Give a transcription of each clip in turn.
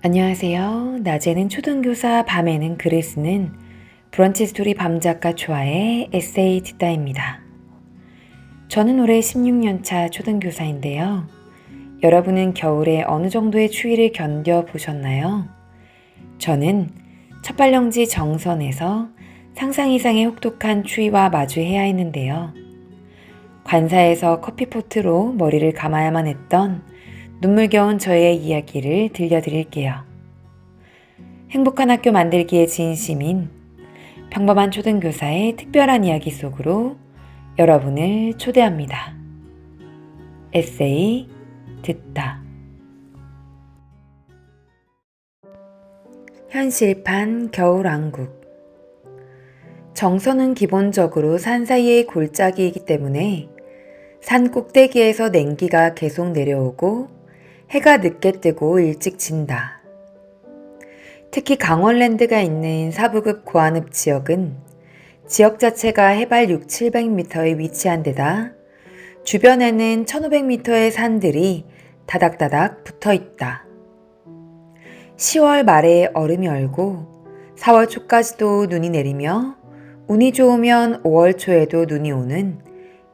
안녕하세요. 낮에는 초등교사, 밤에는 글을 쓰는 브런치 스토리 밤작가 초아의 에세이 듣다입니다. 저는 올해 16년차 초등교사인데요. 여러분은 겨울에 어느 정도의 추위를 견뎌보셨나요? 저는 첫발령지 정선에서 상상 이상의 혹독한 추위와 마주해야 했는데요. 관사에서 커피포트로 머리를 감아야만 했던 눈물겨운 저의 이야기를 들려드릴게요. 행복한 학교 만들기의 진심인 평범한 초등교사의 특별한 이야기 속으로 여러분을 초대합니다. 에세이 듣다. 현실판 겨울왕국. 정선은 기본적으로 산 사이의 골짜기이기 때문에 산 꼭대기에서 냉기가 계속 내려오고 해가 늦게 뜨고 일찍 진다. 특히 강원랜드가 있는 사부급 고한읍 지역은 지역 자체가 해발 600-700m에 위치한 데다 주변에는 1500m의 산들이 다닥다닥 붙어 있다. 10월 말에 얼음이 얼고 4월 초까지도 눈이 내리며 운이 좋으면 5월 초에도 눈이 오는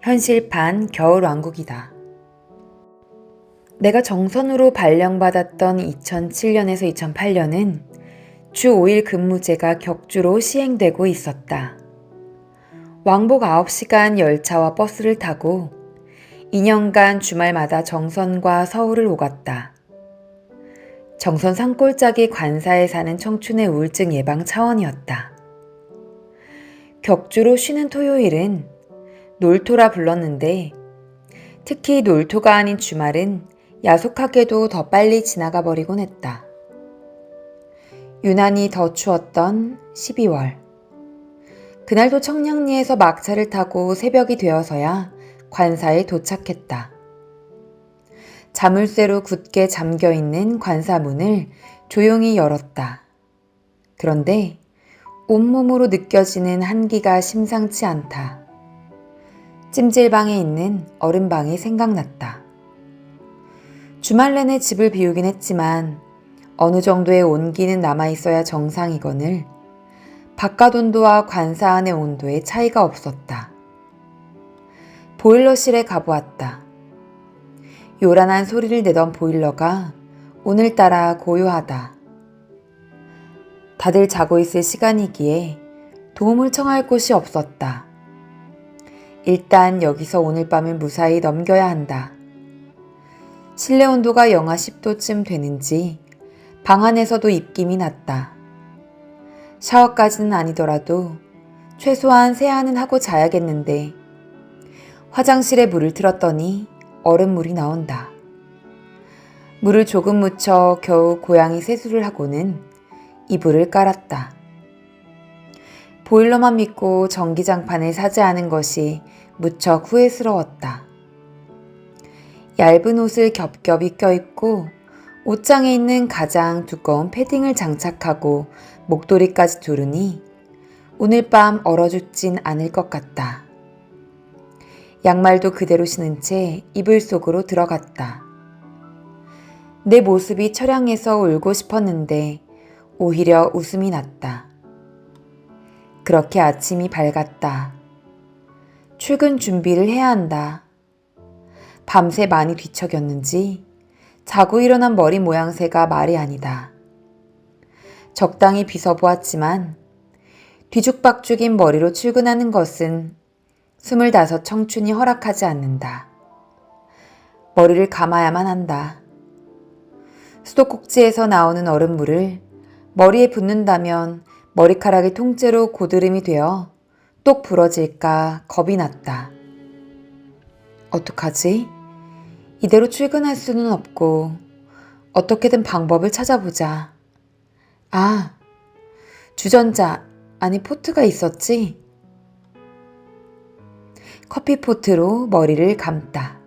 현실판 겨울왕국이다. 내가 정선으로 발령받았던 2007년에서 2008년은 주 5일 근무제가 격주로 시행되고 있었다. 왕복 9시간 열차와 버스를 타고 2년간 주말마다 정선과 서울을 오갔다. 정선 산골짜기 관사에 사는 청춘의 우울증 예방 차원이었다. 격주로 쉬는 토요일은 놀토라 불렀는데 특히 놀토가 아닌 주말은 야속하게도 더 빨리 지나가 버리곤 했다. 유난히 더 추웠던 12월. 그날도 청량리에서 막차를 타고 새벽이 되어서야 관사에 도착했다. 자물쇠로 굳게 잠겨있는 관사 문을 조용히 열었다. 그런데 온몸으로 느껴지는 한기가 심상치 않다. 찜질방에 있는 얼음방이 생각났다. 주말 내내 집을 비우긴 했지만 어느 정도의 온기는 남아있어야 정상이거늘 바깥 온도와 관사 안의 온도에 차이가 없었다. 보일러실에 가보았다. 요란한 소리를 내던 보일러가 오늘따라 고요하다. 다들 자고 있을 시간이기에 도움을 청할 곳이 없었다. 일단 여기서 오늘 밤을 무사히 넘겨야 한다. 실내 온도가 영하 10도쯤 되는지 방 안에서도 입김이 났다. 샤워까지는 아니더라도 최소한 세안은 하고 자야겠는데 화장실에 물을 틀었더니 얼음물이 나온다. 물을 조금 묻혀 겨우 고양이 세수를 하고는 이불을 깔았다. 보일러만 믿고 전기장판을 사지 않은 것이 무척 후회스러웠다. 얇은 옷을 겹겹이 껴입고 옷장에 있는 가장 두꺼운 패딩을 장착하고 목도리까지 두르니 오늘 밤 얼어 죽진 않을 것 같다. 양말도 그대로 신은 채 이불 속으로 들어갔다. 내 모습이 처량해서 울고 싶었는데 오히려 웃음이 났다. 그렇게 아침이 밝았다. 출근 준비를 해야 한다. 밤새 많이 뒤척였는지 자고 일어난 머리 모양새가 말이 아니다. 적당히 빗어보았지만 뒤죽박죽인 머리로 출근하는 것은 25 청춘이 허락하지 않는다. 머리를 감아야만 한다. 수도꼭지에서 나오는 얼음물을 머리에 붓는다면 머리카락이 통째로 고드름이 되어 똑 부러질까 겁이 났다. 어떡하지? 이대로 출근할 수는 없고 어떻게든 방법을 찾아보자. 아, 주전자, 아니 포트가 있었지? 커피포트로 머리를 감다.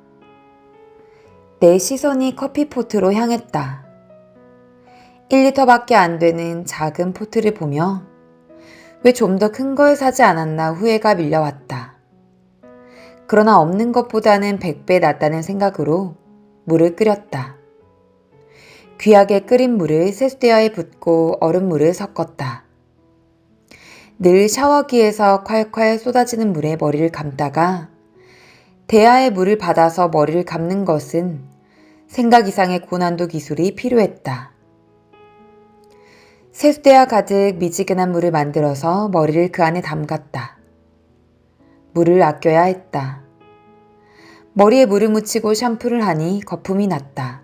내 시선이 커피포트로 향했다. 1리터밖에 안 되는 작은 포트를 보며 왜 좀 더 큰 걸 사지 않았나 후회가 밀려왔다. 그러나 없는 것보다는 100배 낫다는 생각으로 물을 끓였다. 귀하게 끓인 물을 세수대야에 붓고 얼음물을 섞었다. 늘 샤워기에서 콸콸 쏟아지는 물에 머리를 감다가 대야의 물을 받아서 머리를 감는 것은 생각 이상의 고난도 기술이 필요했다. 세수대야 가득 미지근한 물을 만들어서 머리를 그 안에 담갔다. 물을 아껴야 했다. 머리에 물을 묻히고 샴푸를 하니 거품이 났다.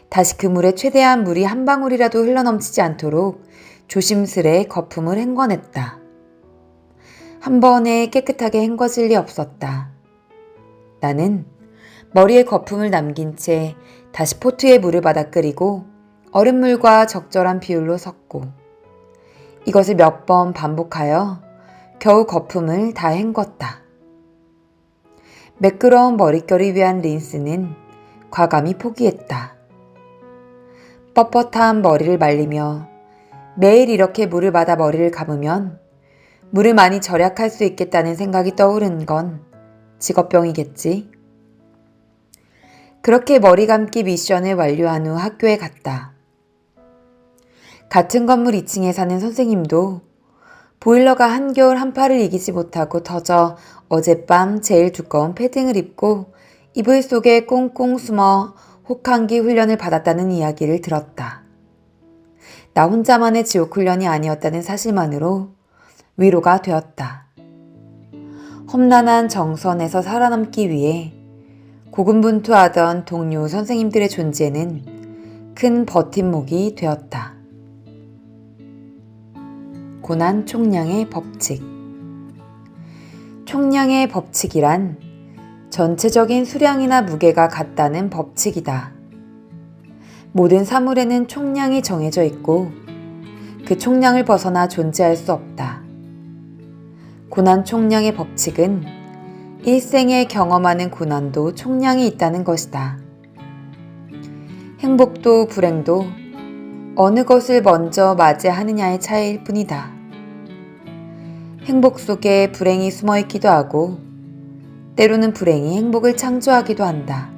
다시 그 물에 최대한 물이 한 방울이라도 흘러넘치지 않도록 조심스레 거품을 헹궈냈다. 한 번에 깨끗하게 헹궈질 리 없었다. 나는 머리에 거품을 남긴 채 다시 포트에 물을 받아 끓이고 얼음물과 적절한 비율로 섞고 이것을 몇 번 반복하여 겨우 거품을 다 헹궜다. 매끄러운 머릿결을 위한 린스는 과감히 포기했다. 뻣뻣한 머리를 말리며 매일 이렇게 물을 받아 머리를 감으면 물을 많이 절약할 수 있겠다는 생각이 떠오른 건 직업병이겠지. 그렇게 머리 감기 미션을 완료한 후 학교에 갔다. 같은 건물 2층에 사는 선생님도 보일러가 한겨울 한파를 이기지 못하고 터져 어젯밤 제일 두꺼운 패딩을 입고 이불 속에 꽁꽁 숨어 혹한기 훈련을 받았다는 이야기를 들었다. 나 혼자만의 지옥 훈련이 아니었다는 사실만으로 위로가 되었다. 험난한 정선에서 살아남기 위해 고군분투하던 동료 선생님들의 존재는 큰 버팀목이 되었다. 고난 총량의 법칙. 총량의 법칙이란 전체적인 수량이나 무게가 같다는 법칙이다. 모든 사물에는 총량이 정해져 있고 그 총량을 벗어나 존재할 수 없다. 고난 총량의 법칙은 일생에 경험하는 고난도 총량이 있다는 것이다. 행복도 불행도 어느 것을 먼저 맞이하느냐의 차이일 뿐이다. 행복 속에 불행이 숨어 있기도 하고 때로는 불행이 행복을 창조하기도 한다.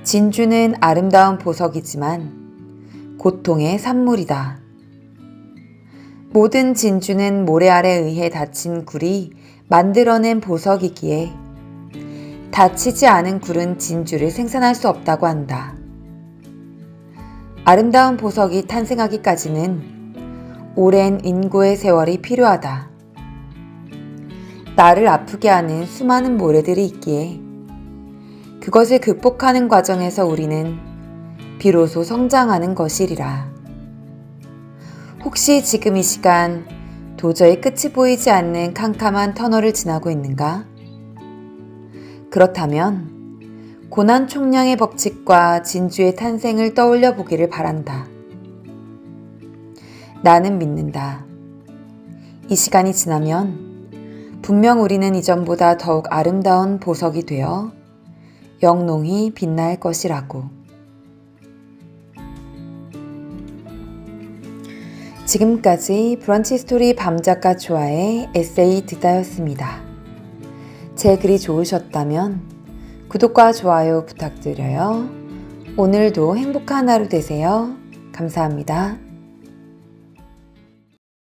진주는 아름다운 보석이지만 고통의 산물이다. 모든 진주는 모래 아래 의해 닫힌 굴이 만들어낸 보석이기에 닫히지 않은 굴은 진주를 생산할 수 없다고 한다. 아름다운 보석이 탄생하기까지는 오랜 인고의 세월이 필요하다. 나를 아프게 하는 수많은 모래들이 있기에 그것을 극복하는 과정에서 우리는 비로소 성장하는 것이리라. 혹시 지금 이 시간 도저히 끝이 보이지 않는 캄캄한 터널을 지나고 있는가? 그렇다면 고난 총량의 법칙과 진주의 탄생을 떠올려 보기를 바란다. 나는 믿는다. 이 시간이 지나면 분명 우리는 이전보다 더욱 아름다운 보석이 되어 영롱히 빛날 것이라고. 지금까지 브런치 스토리 밤작가 조아의 에세이 듣다였습니다. 제 글이 좋으셨다면 구독과 좋아요 부탁드려요. 오늘도 행복한 하루 되세요. 감사합니다.